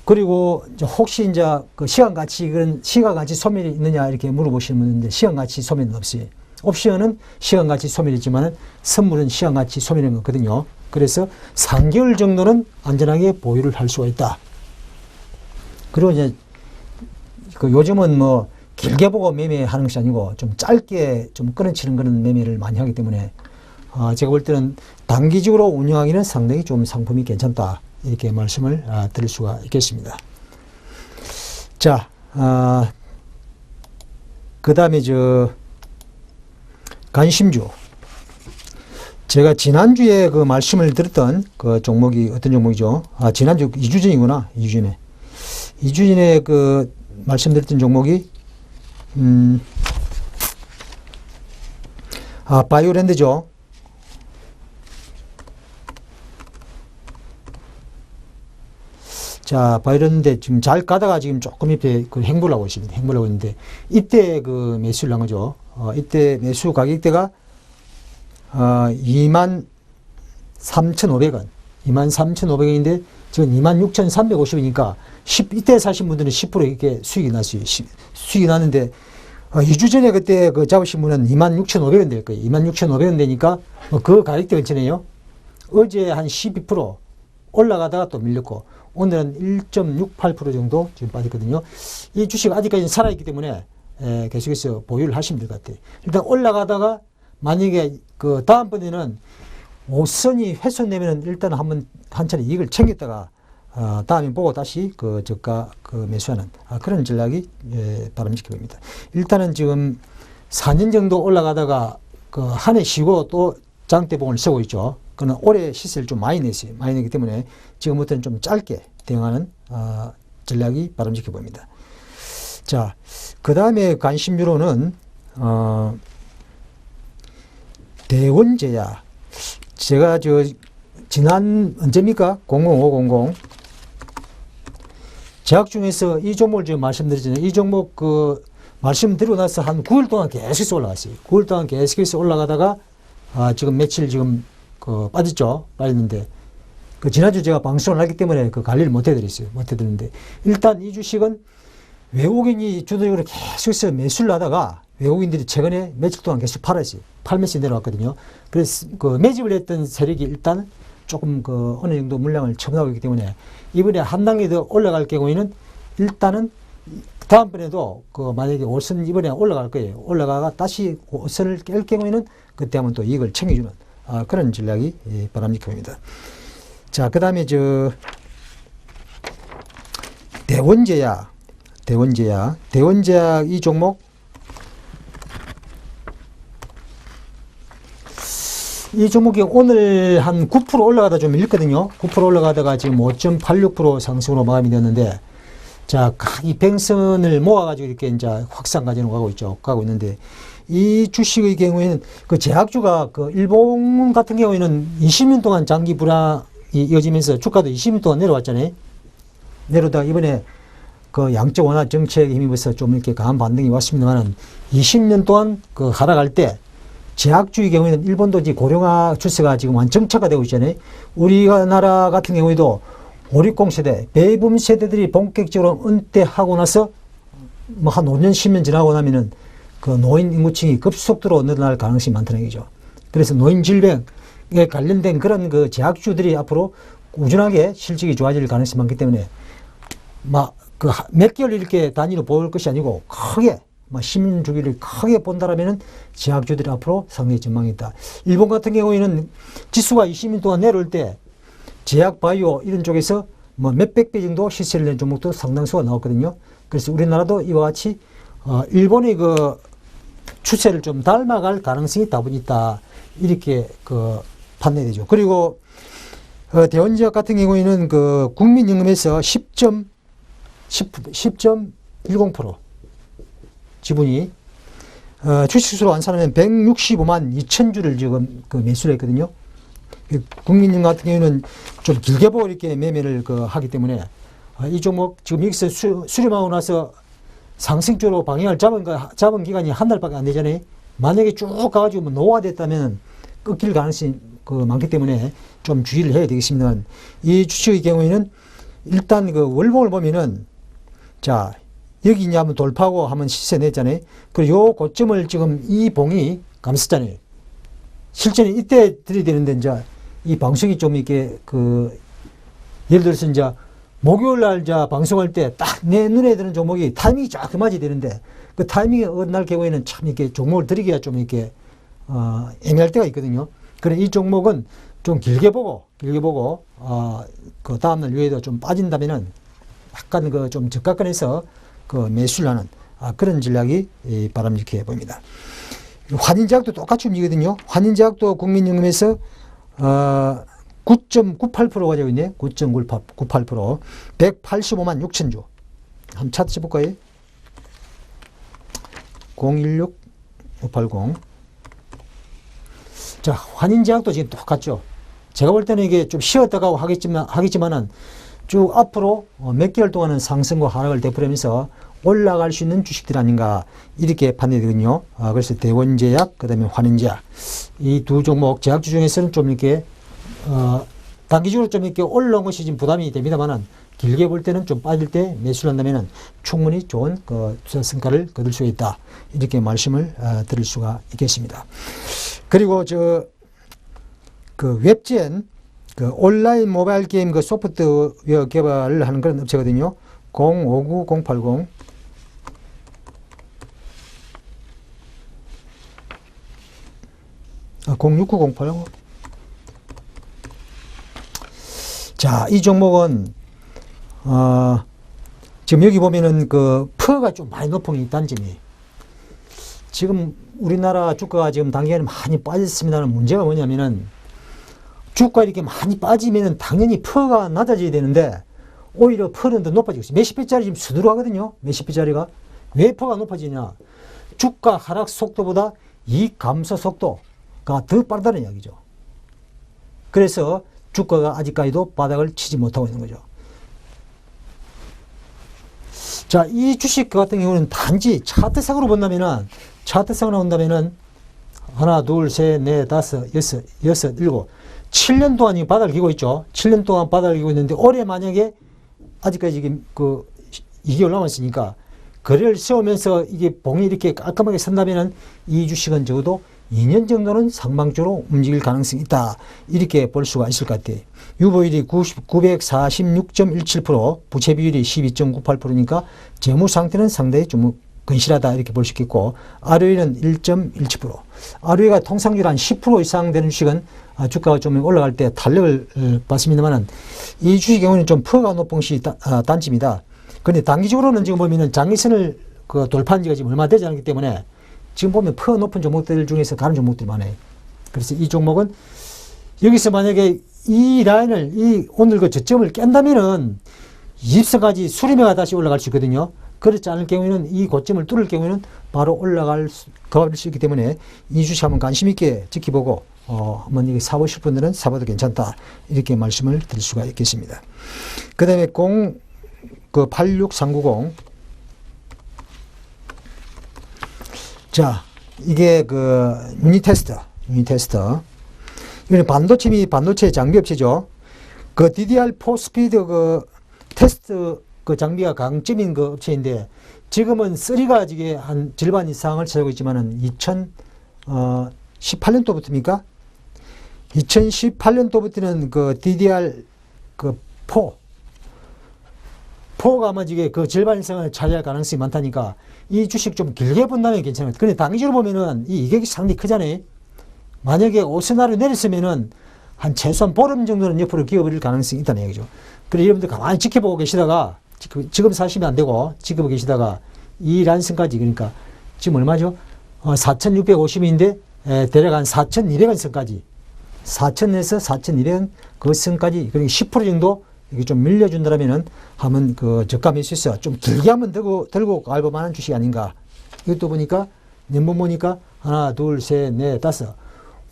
그리고 이제 혹시 이제 그 시간 가치 소멸이 있느냐 이렇게 물어보시는 분인데, 시간 가치 소멸은 없어요. 옵션은 시간 가치 소멸이 있지만은 선물은 시간 가치 소멸이 없거든요. 그래서 3개월 정도는 안전하게 보유를 할 수가 있다. 그리고 이제 그 요즘은 뭐 길게 보고 매매하는 것이 아니고 좀 짧게 좀 끊어치는 그런 매매를 많이 하기 때문에 제가 볼 때는 단기적으로 운영하기는 상당히 좀 상품이 괜찮다, 이렇게 말씀을 드릴 수가 있겠습니다. 자, 그 다음에 관심주. 제가 지난주에 그 말씀을 드렸던 그 종목이 어떤 종목이죠? 지난주 2주 전이구나. 2주 전에 그 말씀드렸던 종목이 바이오랜드죠. 자, 바이오랜드 지금 잘 가다가 지금 조금 밑에 그 행보를 하고 있습니다. 행보를 하고 있는데, 이때 그 매수를 한 거죠. 이때 매수 가격대가 23,500원. 23,500원인데 지금 26,350원이니까 이때 사신 분들은 10% 이렇게 수익이 났어요. 수익이 났는데 2주 전에 그때 그 잡으신 분은 26,500원 될 거예요. 26,500원 되니까 그 가격대 근처네요. 어제 한 12% 올라가다가 또 밀렸고, 오늘은 1.68% 정도 지금 빠졌거든요. 이 주식 아직까지는 살아있기 때문에 계속해서 보유를 하시면 될 것 같아요. 일단 올라가다가 만약에 그 다음번에는 5선이 훼손되면 일단 한번 한 차례 이익을 챙겼다가 다음에 보고 다시 그 저가 그 매수하는 그런 전략이 바람직해 보입니다. 일단은 지금 4년 정도 올라가다가 그 한 해 쉬고 또 장대봉을 세우고 있죠. 그는 올해 시세를 좀 많이 냈어요. 많이 내기 때문에 지금부터는 좀 짧게 대응하는 전략이 바람직해 보입니다. 자, 그 다음에 관심주로는 대원제약. 제가 지난 언제입니까? 00500 제약 중에서 이 종목을 지금 말씀드렸잖아요. 이 종목 그 말씀드리고 나서 한 9일 동안 계속해서 올라갔어요. 9일 동안 계속해서 올라가다가 지금 며칠 지금 그 빠졌는데, 그 지난주 제가 방송을 하기 때문에 그 관리를 못 해드렸는데, 일단 이 주식은 외국인이 주도적으로 계속해서 매수를 하다가 외국인들이 최근에 며칠 동안 계속 팔면서 내려왔거든요. 그래서 그 매집을 했던 세력이 일단 조금 그 어느 정도 물량을 처분하고 있기 때문에 이번에 한 단계 더 올라갈 경우에는 일단은 다음번에도 그 만약에 5선 이번에 올라갈 거예요. 올라가가 다시 5선을 깰 경우에는 그때 하면 또 이익을 챙겨주는 그런 전략이 바람직해 보입니다. 자, 그 다음에 대원제약 이 종목, 이 종목이 오늘 한 9% 올라가다 좀 밀렸거든요. 9% 올라가다가 지금 5.86% 상승으로 마감이 되었는데, 자, 이 뱅선을 모아가지고 이렇게 이제 확산 과정으로 가고 있는데, 이 주식의 경우에는 그 제약주가 그 일본 같은 경우에는 20년 동안 장기 불황이 이어지면서 주가도 20년 동안 내려왔잖아요. 내려다가 이번에 그 양적 완화 정책에 힘입어서 좀 이렇게 강한 반등이 왔습니다만, 20년 동안 그 하락할 때 제약주의 경우에는 일본도 이제 고령화 추세가 지금 완 정체가 되고 있잖아요. 우리나라 같은 경우에도 560 세대, 베이붐 세대들이 본격적으로 은퇴하고 나서 뭐 한 5년, 10년 지나고 나면은 그 노인 인구층이 급속도로 늘어날 가능성이 많다는 얘기죠. 그래서 노인 질병에 관련된 그런 그 제약주들이 앞으로 꾸준하게 실적이 좋아질 가능성이 많기 때문에 막 그 몇 개월 이렇게 단위로 볼 것이 아니고 크게 10년 주기를 크게 본다라면은 제약주들이 앞으로 상당히 전망이 있다. 일본 같은 경우에는 지수가 20년 동안 내려올 때 제약 바이오 이런 쪽에서 뭐 몇백 배 정도 시세를 낸 종목도 상당수가 나왔거든요. 그래서 우리나라도 이와 같이 일본의 그 추세를 좀 닮아갈 가능성이 다분히 있다. 이렇게 그 판단이 되죠. 그리고 대원제약 같은 경우에는 그 국민연금에서 10.10% 지분이 주식수로 환산하면 165만 2천 주를 지금 그 매수를 했거든요. 국민연금 같은 경우는 좀 길게 보고 이렇게 매매를 하기 때문에 이 종목 지금 여기서 수렴하고 나서 상승적으로 방향을 잡은 기간이 한 달밖에 안 되잖아요. 만약에 쭉 가가지고 뭐 노화됐다면 끊길 가능성이 많기 때문에 좀 주의를 해야 되겠습니다. 이 주식의 경우에는 일단 그 월봉을 보면은 자, 여기 이제 한번 돌파하고 한번 시세 냈잖아요. 그리고 요 고점을 지금 이 봉이 감쌌잖아요. 실제는 이때 들이대는데 이제 이 방송이 좀 이렇게 예를 들어서 이제 목요일 날 이제 방송할 때 딱 내 눈에 드는 종목이 타이밍이 쫙 맞이 되는데 그 타이밍이 어느 경우에는 참 이렇게 종목을 들이기가 좀 이렇게 애매할 때가 있거든요. 그래 이 종목은 좀 길게 보고 그 다음날 위에도 좀 빠진다면은 약간 좀 적가권에서 매수를 하는 그런 전략이 바람직해 보입니다. 환인제약도 똑같이 움직이거든요. 환인제약도 국민연금에서 9.98% 가지고 있네. 9.98%. 185만 6천 주. 한번 차트 쳐볼까요? 016580. 자, 환인제약도 지금 똑같죠. 제가 볼 때는 이게 좀 쉬었다가 하겠지만은 쭉 앞으로 몇 개월 동안은 상승과 하락을 되풀이하면서 올라갈 수 있는 주식들 아닌가 이렇게 판단이 되거든요. 그래서 대원제약, 그 다음에 환인제약 이 두 종목 제약주 중에서는 좀 이렇게 단기적으로 좀 이렇게 올라온 것이 지금 부담이 됩니다만은 길게 볼 때는 좀 빠질 때 매수를 한다면은 충분히 좋은 투자 성과를 거둘 수 있다 이렇게 말씀을 드릴 수가 있겠습니다. 그리고 웹젠 온라인 모바일 게임 소프트웨어 개발을 하는 그런 업체거든요. 059080 06908 자, 이 종목은 지금 여기 보면은 퍼가 좀 많이 높은 단점이 지금 우리나라 주가가 지금 단기간에 많이 빠졌습니다는 문제가 뭐냐면은 주가 이렇게 많이 빠지면은 당연히 퍼가 낮아져야 되는데 오히려 퍼는 더 높아지고 있어요. 몇십 배짜리 지금 수두로 하거든요. 몇십 배짜리가. 왜 퍼가 높아지냐? 주가 하락 속도보다 이익 감소 속도가 더 빠르다는 이야기죠. 그래서 주가가 아직까지도 바닥을 치지 못하고 있는 거죠. 자, 이 주식 같은 경우는 단지 차트상으로 본다면은, 차트상으로 본다면은, 하나, 둘, 셋, 넷, 다섯, 여섯, 일곱, 7년 동안 이 바닥을 기고 있죠. 7년 동안 바닥을 기고 있는데, 올해 만약에, 아직까지 이게 2개월 남았으니까, 거래를 세우면서 이게 봉이 이렇게 깔끔하게 선다면은, 이 주식은 적어도 2년 정도는 상방적으로 움직일 가능성이 있다. 이렇게 볼 수가 있을 것 같아요. 유보율이 946.17%, 부채 비율이 12.98%니까 재무 상태는 상당히 좀 근실하다 이렇게 볼 수 있겠고, ROE는 1.17%. ROE가 통상적으로 한 10% 이상 되는 주식은 주가가 좀 올라갈 때 탄력을 받습니다만은, 이 주식 경우는 좀 퍼가 높은 것이 단점이다. 그런데 단기적으로는 지금 보면은 장기선을 그 돌파한 지가 지금 얼마 되지 않기 때문에 지금 보면 퍼 높은 종목들 중에서 가는 종목들이 많아요. 그래서 이 종목은 여기서 만약에 이 라인을, 오늘 그 저점을 깬다면은 20선까지 수렴해가 다시 올라갈 수 있거든요. 그렇지 않을 경우에는, 이 고점을 뚫을 경우에는 바로 더 수 있기 때문에 이 주식 한번 관심 있게 지켜보고, 한번 이게 사보실 분들은 사봐도 괜찮다. 이렇게 말씀을 드릴 수가 있겠습니다. 그 다음에 86390. 자, 이게 유닛 테스터. 이거는 반도체 장비 업체죠. DDR4 스피드 테스트 장비가 강점인 업체인데, 지금은 3가 이게 한 절반 이상을 차지하고 있지만은 2018년도부터입니까? 2018년도부터는 DDR4가 아마 이게 절반 이상을 차지할 가능성이 많다니까, 이 주식 좀 길게 본다면 괜찮아요. 근데 단기적으로 보면은 이 이격이 상당히 크잖아요. 만약에 5선화로 내렸으면은 한 최소한 보름 정도는 옆으로 기어버릴 가능성이 있다는 얘기죠. 그래서 여러분들 가만히 지켜보고 계시다가, 지금 사시면 안 되고 지켜보고 계시다가 이 란선까지, 그러니까 지금 얼마죠? 4,650인데 대략 한 4,200원 선까지, 4,000에서 4,200원 그 선까지, 그러니까 10% 정도 이게 좀 밀려준다면은 한번 저가 매수해서 좀 길게 한번 들고 갈볼 만한 주식이 아닌가. 이것도 보니까 연봉 보니까 하나, 둘, 셋, 넷, 다섯,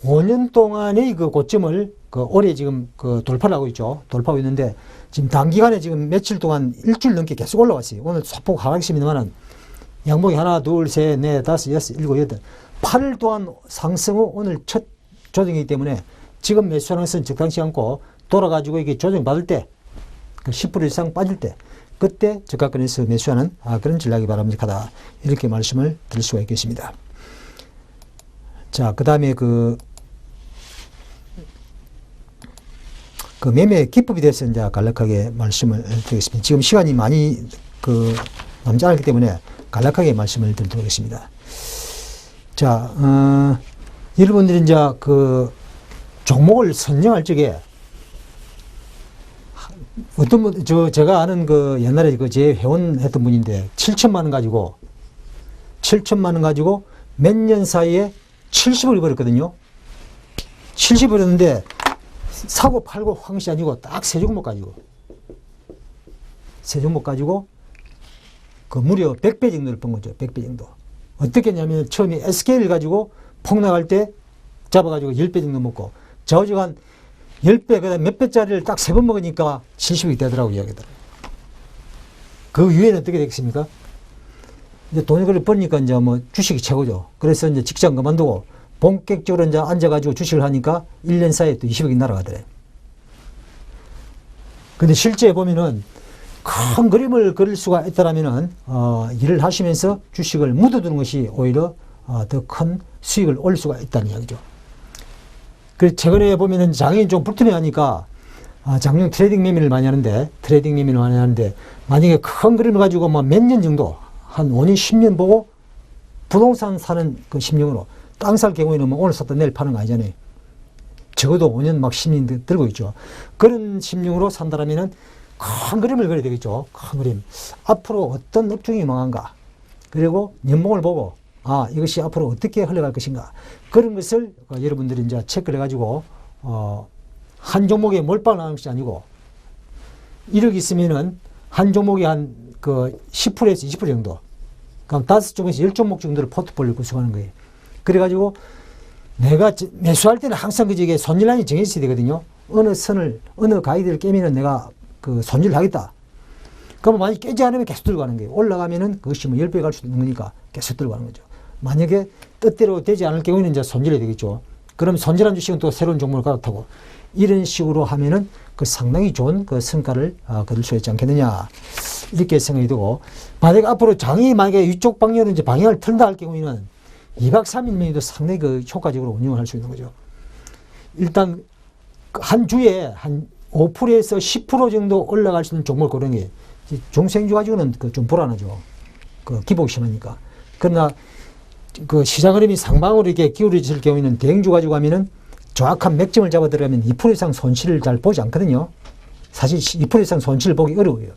5년 동안의 고점을 올해 지금 돌파를 하고 있죠. 돌파하고 있는데, 지금 단기간에 지금 며칠 동안 일주일 넘게 계속 올라왔어요. 오늘 소폭 하락했습니다만은 양봉이 하나, 둘, 셋, 넷, 다섯, 여섯, 일곱, 여덟, 8일 동안 상승 후 오늘 첫 조정이기 때문에 지금 매수하는 것은 적당치 않고, 돌아가지고 이게 조정받을 때, 10% 이상 빠질 때, 그때 저가권에서 매수하는 그런 전략이 바람직하다. 이렇게 말씀을 드릴 수가 있겠습니다. 자, 그 다음에 매매 기법에 대해서 이제 간략하게 말씀을 드리겠습니다. 지금 시간이 많이 남지 않기 때문에 간략하게 말씀을 드리도록 하겠습니다. 자, 여러분들이 이제 종목을 선정할 적에 어떤 분, 제가 아는 옛날에 제 회원 했던 분인데 7천만 원 가지고 몇 년 사이에 70을 벌었거든요. 70을 벌었는데 사고 팔고 한 것이 아니고 딱 세 종목 가지고 무려 100배 정도를 번 거죠. 100배 정도. 어떻게 했냐면 처음에 SK를 가지고 폭락할 때 잡아가지고 10배 정도 먹고, 좌우지간 한 10배, 그다음 몇 배짜리를 딱 세 번 먹으니까 70이 되더라고요, 이야기더라고요. 그 이후에는 어떻게 되겠습니까? 이제 돈을 버니까 이제 주식이 최고죠. 그래서 이제 직장 그만두고 본격적으로 이제 앉아가지고 주식을 하니까 1년 사이에 또 20억이 날아가더래. 근데 실제 보면은 큰 그림을 그릴 수가 있다라면은, 일을 하시면서 주식을 묻어두는 것이 오히려 더 큰 수익을 올릴 수가 있다는 이야기죠. 그래서 최근에 보면은 장애인 좀 불투명하니까 장중 트레이딩 매매를 많이 하는데, 만약에 큰 그림을 가지고 몇 년 정도, 한 5년, 10년 보고 부동산 사는 심령으로, 땅 살 경우에는 오늘 샀다 내일 파는 거 아니잖아요. 적어도 5년 10년 들고 있죠. 그런 심령으로 산다라면은 큰 그림을 그려야 되겠죠. 큰 그림. 앞으로 어떤 업종이 망한가. 그리고 연봉을 보고, 이것이 앞으로 어떻게 흘러갈 것인가. 그런 것을 여러분들이 이제 체크를 해가지고, 한 종목에 몰빵을 하는 것이 아니고, 1억 있으면은 한 종목에 한 10%에서 20% 정도. 그럼 5종에서 10종목 정도를 포트폴리오 구성하는 거예요. 그래가지고 내가 매수할 때는 항상 그저게 손절라인이 정해져 있어야 되거든요. 어느 가이드를 깨면은 내가 손절을 하겠다. 그러면 만약 깨지 않으면 계속 들고 가는 거예요. 올라가면은 그것이 10배 갈 수도 있는 거니까 계속 들고 가는 거죠. 만약에 뜻대로 되지 않을 경우에는 이제 손절해야 되겠죠. 그럼 손절한 주식은 또 새로운 종목을 갈아타고, 이런 식으로 하면은 상당히 좋은 성과를 거둘 수 있지 않겠느냐. 이렇게 생각이 되고, 만약에 앞으로 장이 만약에 이쪽 방향으로 이제 방향을 틀다 할 경우에는 2박 3일 매매도 상당히 효과적으로 운영을 할 수 있는 거죠. 일단 한 주에 한 5%에서 10% 정도 올라갈 수 있는 종목을 고르는 게, 중생주 가지고는 좀 불안하죠. 그 기복이 심하니까. 그러나 그 시장 흐름이 상방으로 이렇게 기울어질 경우에는 대형주 가지고 가면은 정확한 맥점을 잡아 들어가면 2% 이상 손실을 잘 보지 않거든요. 사실 2% 이상 손실을 보기 어려워요.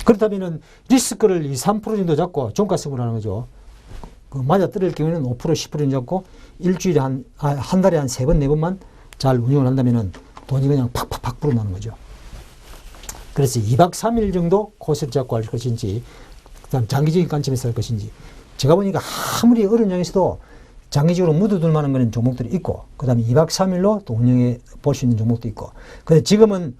그렇다면은 리스크를 2, 3% 정도 잡고 종가성으로 하는 거죠. 그 맞아 떨어질 경우에는 5%, 10% 정도 잡고 일주일에 한 달에 한 3번, 4번만 잘 운영을 한다면은 돈이 그냥 팍팍팍 불어나는 거죠. 그래서 2박 3일 정도 코스를 잡고 할 것인지, 그다음 장기적인 관점에서 할 것인지. 제가 보니까 아무리 어려운 장에서도 장기적으로 묻어둘 만한 그런 종목들이 있고, 그 다음에 2박 3일로 또 운영해 볼 수 있는 종목도 있고. 근데 지금은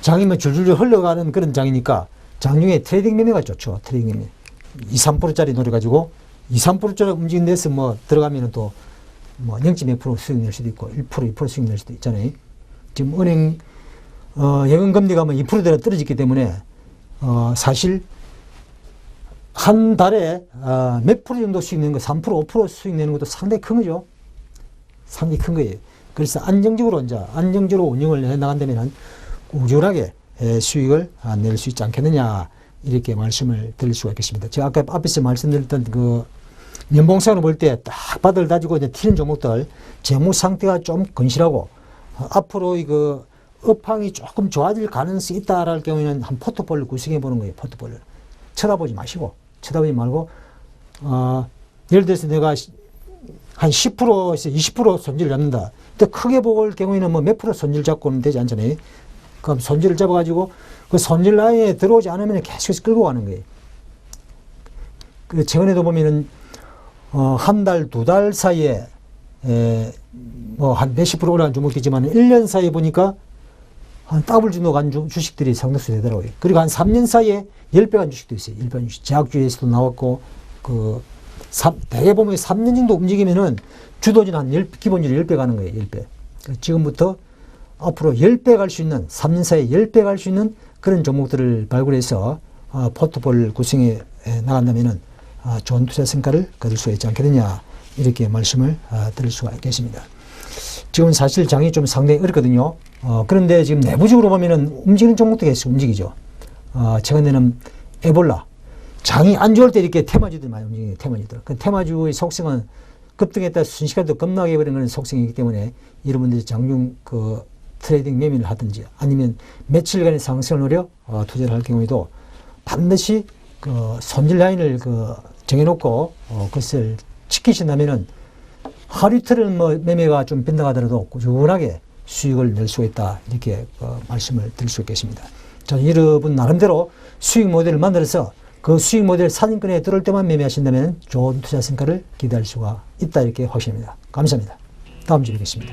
장이면 줄줄줄 흘러가는 그런 장이니까 장중에 트레이딩 매매가 좋죠. 트레이딩 매매. 2, 3%짜리 노려가지고 2, 3%짜리 움직이는 데서 뭐 들어가면 또 뭐 0.2% 수익 낼 수도 있고 1%, 2% 수익 낼 수도 있잖아요. 지금 은행, 예금금리가 뭐 2%대로 떨어졌기 때문에, 사실 한 달에 몇 프로 정도 수익 내는 거, 3%, 5% 수익 내는 것도 상당히 큰 거죠. 상당히 큰 거예요. 그래서 안정적으로 운영을 해 나간다면 꾸준하게 수익을 낼 수 있지 않겠느냐, 이렇게 말씀을 드릴 수가 있겠습니다. 제가 아까 앞에서 말씀드렸던 그 연봉상으로 볼 때 딱 바닥을 다지고 이제 튀는 종목들, 재무 상태가 좀 건실하고 앞으로 그 업황이 조금 좋아질 가능성이 있다랄 경우에는 한 포트폴리오 구성해 보는 거예요. 포트폴리오. 쳐다보지 마시고, 말고, 예를 들어서 내가 한 10%에서 20% 손실을 잡는다. 근데 크게 볼 경우에는 뭐 몇 프로 손실 잡고는 되지 않잖아요. 그럼 손실을 잡아가지고 그 손실 라인에 들어오지 않으면 계속해서 끌고 가는 거예요. 그 최근에도 보면은, 한 달, 2달 사이에, 뭐 한 몇십 프로 올라간 종목도 있지만 1년 사이에 보니까 한 더블 정도 간 주식들이 상당수 되더라고요. 그리고 한 3년 사이에 10배 간 주식도 있어요. 10배 간 주식. 제약주에서도 나왔고, 대개 보면 3년 정도 움직이면은 주도진 기본적으로 10배 가는 거예요. 10배. 지금부터 앞으로 10배 갈 수 있는, 3년 사이에 10배 갈 수 있는 그런 종목들을 발굴해서 포트폴리오를 구성해 나간다면은 좋은 투자 성과를 거둘 수 있지 않겠느냐, 이렇게 말씀을 드릴 수가 있겠습니다. 지금 사실 장이 좀 상당히 어렵거든요. 그런데 지금 내부적으로 보면은 움직이는 종목도 계속 움직이죠. 최근에는 에볼라. 장이 안 좋을 때 이렇게 테마주들이 많이 움직여요. 테마주들. 그 테마주의 속성은 급등했다 순식간에 급락해 버리는 그런 속성이기 때문에 여러분들이 장중 그 트레이딩 매매를 하든지 아니면 며칠간의 상승을 노려 투자를 할 경우에도 반드시 그 손질 라인을 정해놓고 그것을 지키신다면은 하루 이틀은 뭐 매매가 좀 빈다가더라도 꾸준하게 수익을 낼 수 있다, 이렇게 말씀을 드릴 수 있겠습니다. 자, 여러분 나름대로 수익 모델을 만들어서 그 수익 모델 사진권에 들어올 때만 매매하신다면 좋은 투자 성과를 기대할 수가 있다, 이렇게 확신합니다. 감사합니다. 다음 주에 뵙겠습니다.